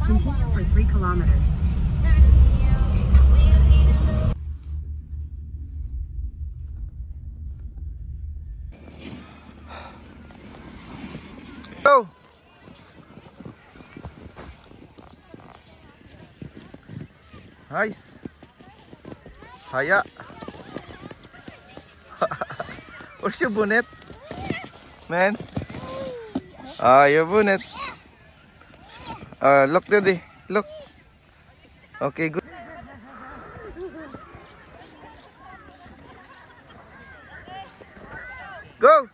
Continue for 3 kilometers. Go! Nice. Haya. Where's your bonnet? Man? Your bonnet. Look, Daddy. Look. Okay, good. Go!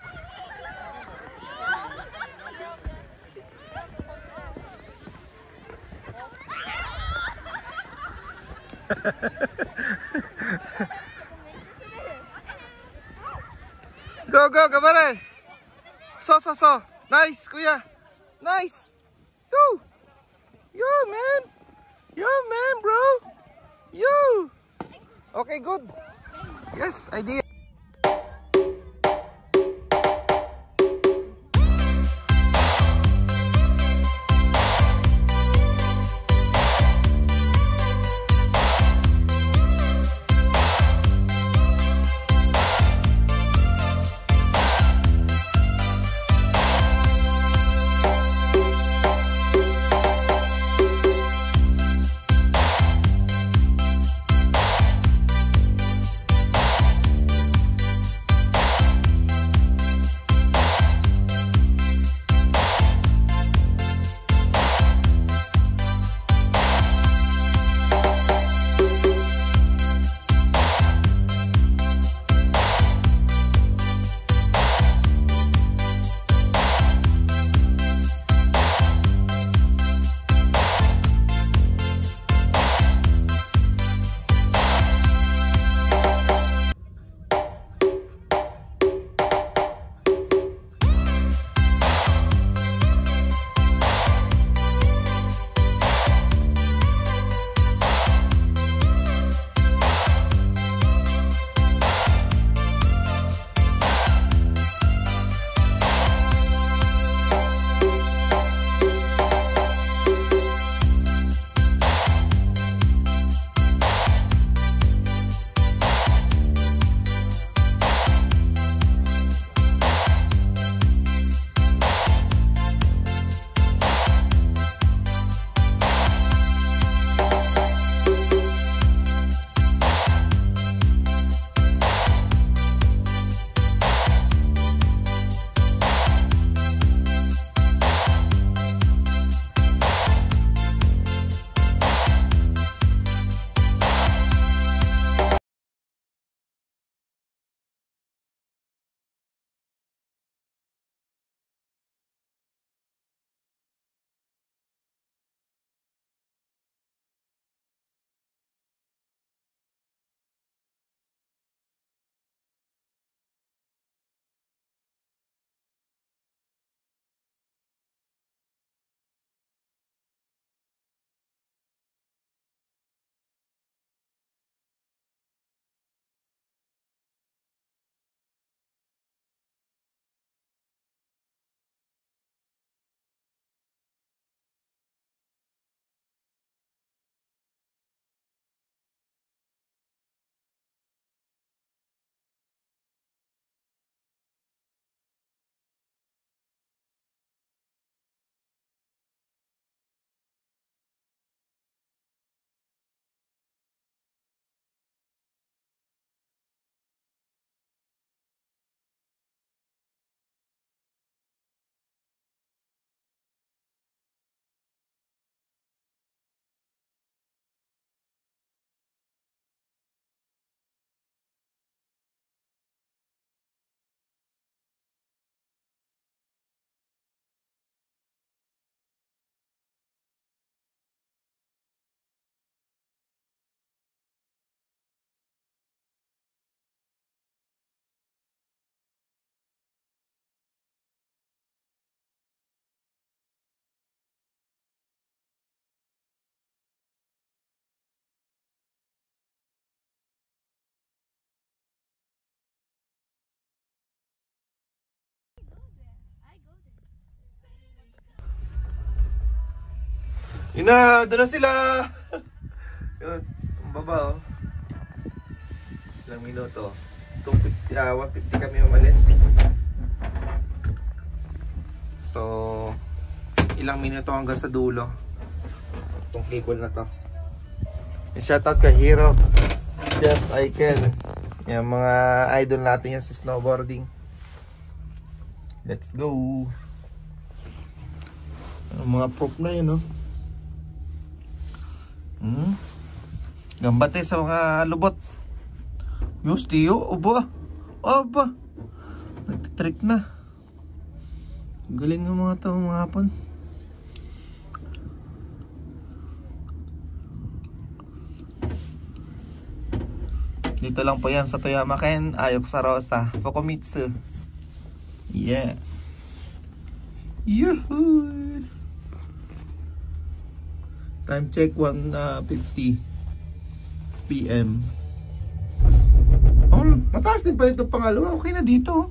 Go, go, kabare! So. Nice, kuya! Nice! Go! Yo, man! Yo, man, bro! Yo! Okay, good! Yes, idea! Yun na, doon na sila. Yun, ang baba oh. Ilang minuto. 150 kami umalis. So, ilang minuto hanggang sa dulo. Itong cable na to. Shoutout kay Hero, Jeff, Aiken. Yung mga idol natin yan sa snowboarding. Let's go. Mga prop na yun, no? Gambate sa mga lubot. Yus, tiyo, oba. Oba. Nagtitrick na. Galing ng mga tao mga hapon. Dito lang po yan sa Toyama Ken, Ayok sa Rosa, Fukumitsu. Yeah. Yuhu. Time check 1:50 PM. Oh, mataas din pa ito pangalawa. Okay na dito.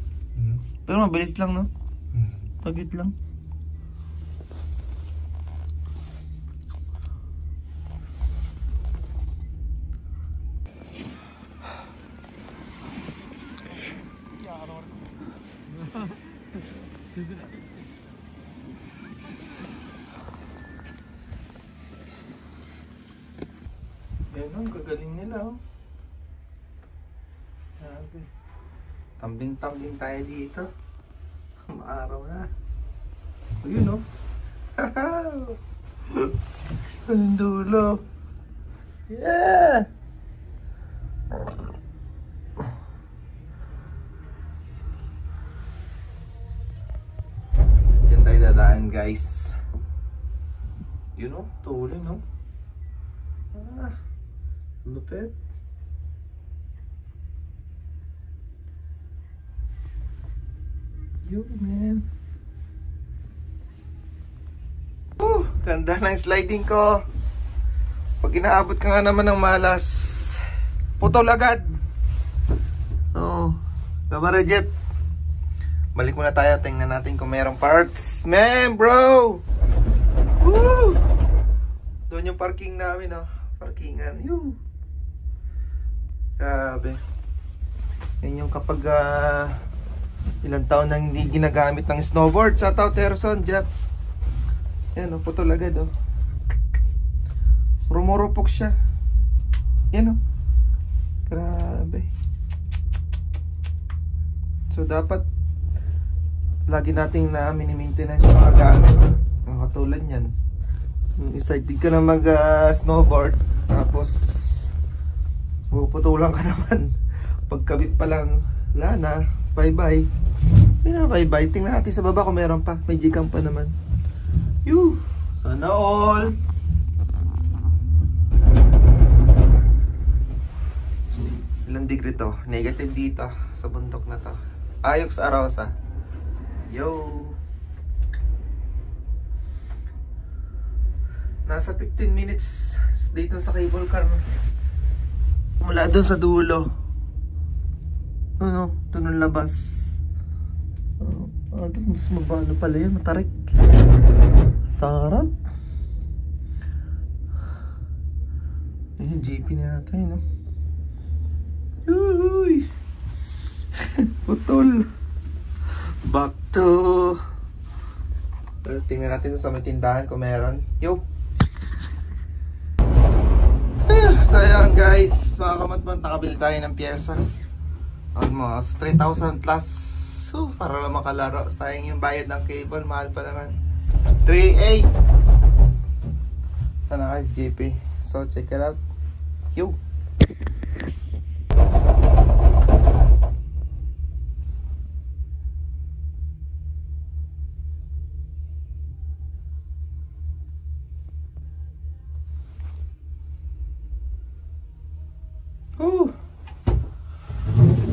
Pero mabilis lang, no? Tagit lang. Yan ang gagaling nila, oh. Sabi. Tambling-tambling tayo dito. Maaraw na. Ayun, oh. Ang dulo. Yeah! Diyan tayo dadaan, guys. Yun, oh. Tuloy, no? Ah. Lupit. Yo, man. Ganda ng sliding ko. Pag inaabot ka nga naman ng malas, putol agad. Oh, Gamara Jeep. Balik muna tayo, tingnan natin kung mayroong parts. Man, bro! Woo! Doon yung parking namin, oh. Parkingan. Yoo. Grabe. Yan yung kapag ilang taon nang hindi ginagamit ng snowboard. Sa tao, Terson, Jeff. Yan, oh, putol agad, oh. Rumurupok siya. Yan, oh. Grabe. So, dapat lagi nating na mini-maintenance yung mga gamit. Ang katulad yan. Excited ka na mag snowboard, tapos puputulan ka naman. Pagkabit pa lang, wala na. Bye-bye. Hindi na bye-bye. Tingnan natin sa baba kung meron pa. May Gcam pa naman. Yoo! Sana all! Ilang degree to? Negative dito sa bundok na to. Ayok sa Arosa. Yo! Nasa 15 minutes dito sa cable car. Mula doon sa dulo. Ano? Doon ang labas. Doon mas mabano pala yun. Matarik. Sarap. Ayun, GP na yata yun, no? Yuhuy! Putol. Back to... Tingnan natin sa may tindahan kung meron. Yo! So ayan guys, mga kamatman, nakabili tayo ng pyesa. Almost 3,000 plus. So, para lang makalaro. Sayang yung bayad ng cable, mahal pa naman. 3,800. Sana guys, JP. So check it out. Yo!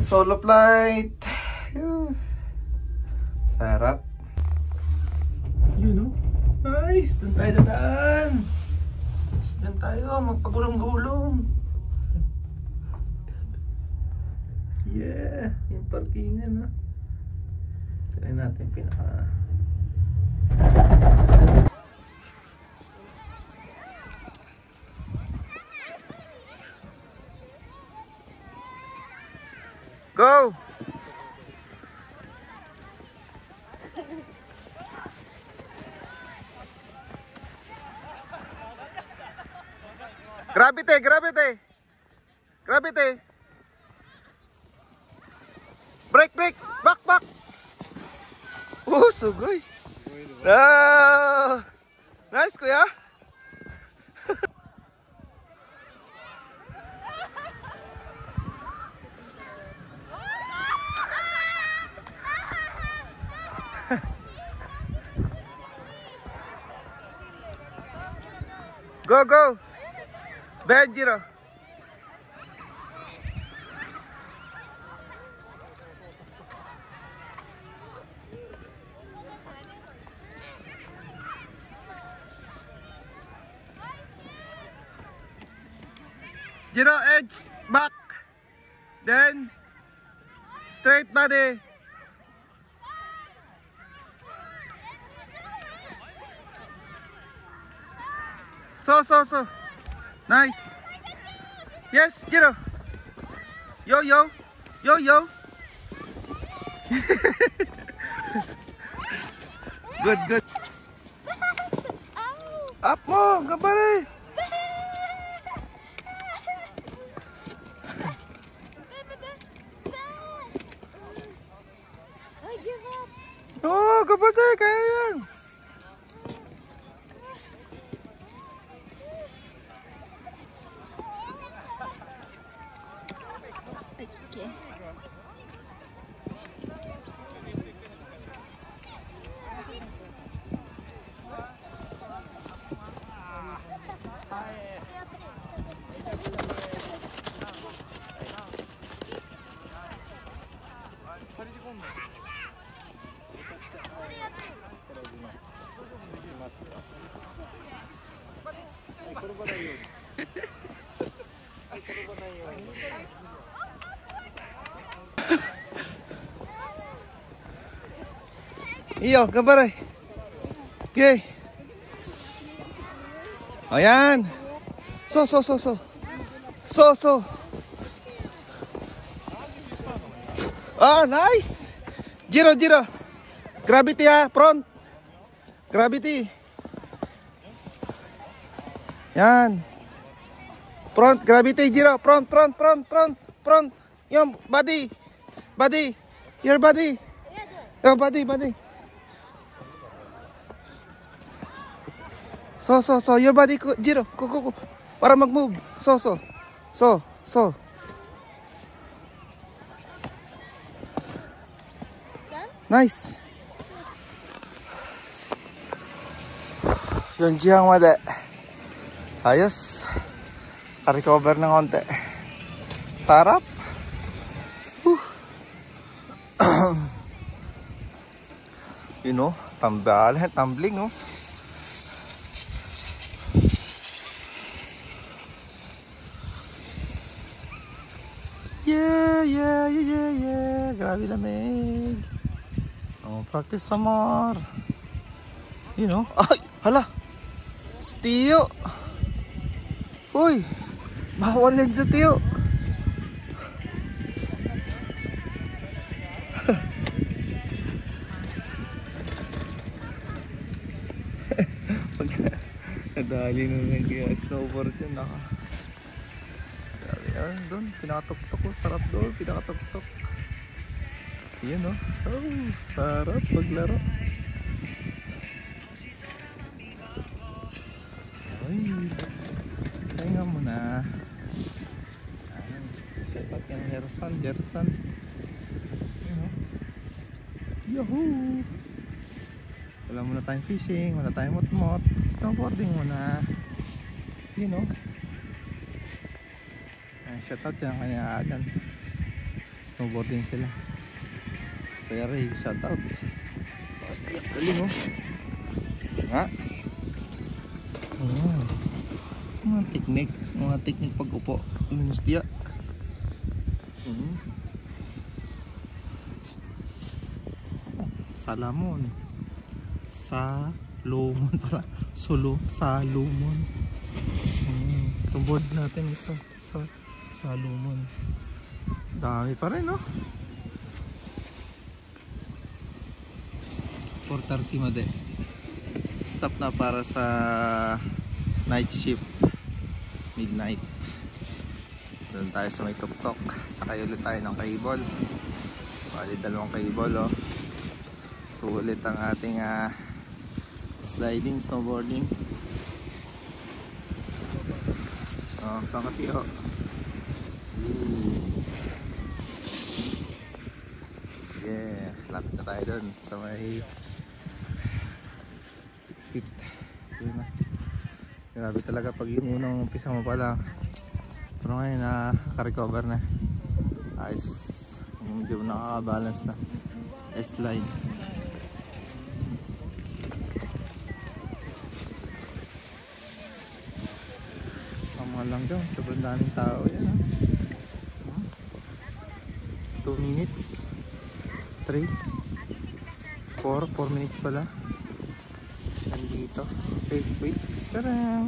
Solo flight. Sarap. You know? Nice. Doon tayo dadaan. Doon tayo. Magpagulong-gulong. Yeah. Yung parkingan, ha. Try natin pinaka... Go! Gravity, gravity. Gravity. Break, break. Back, back. Oh, sugoy. Ah! Nice, kuya. Go, go. Benjiro. Jiro, edge, back. Then, straight body. So. Nice. Yes, Jiro. Yo, yo. Yo, yo. Good, good. Up mo, kabali. Oh, kabali, kaya yan. Iyo, gambar. Okay. Ayan. So. Ah, nice. Jiro. Gravity ha, front. Gravity. Yan. Front, gravity, Jiro. Front. Yung body. Your body. Yung body. So, your body, Jiro. Go. Para mag-move. So. Nice. Yung Jihang Wade. Ayos. Recover ng konti. Sarap. You know, tumbling, no? Yeah. Grabe lamig. Oh, practice pa more. You know. Ay, hala. Tiyo. Uy. Bawal yan sa Tiyo. Nadali na lang kaya snowboard yan. Ayan, doon. Pinakatok-tok ko. Sarap doon. Pinakatok-tok. Yan o. Oh, sarap paglaro. Ay. Kaya mo na. Ayan. Set out yung Jerson. Ayan o. Yahoo! Wala muna tayong fishing. Wala tayong mot-mot. Snowboarding muna. You know. Shout out yan kanya Adan. Snowboarding sila. Kaya Ray, shout out. Galing oh. Ha? Mga teknik pag upo. Minus dia. Salmon pala. Salmon. Itong board natin isa sa salmon. Dami pa rin, no? 4:30 made. Stop na para sa night shift. Midnight. Doon tayo sa may tuktok. Sakay ulit tayo ng cable. Bali 2 cable, oh. Sulit ang ating sliding, snowboarding. Oh, saan ka, Tiyo? Yeah, lapit na tayo dun sa may exit. Yun na. Grabe talaga pag yung unang umpisa mo pa lang. Pero ngayon naka-recover na. Ayos. Medyo nakaka-balance na. S-line. Tama lang daw. Sobrang daming tao yan. 2 minutes. 3 4 minutes pala nandito. Okay, wait. Tara!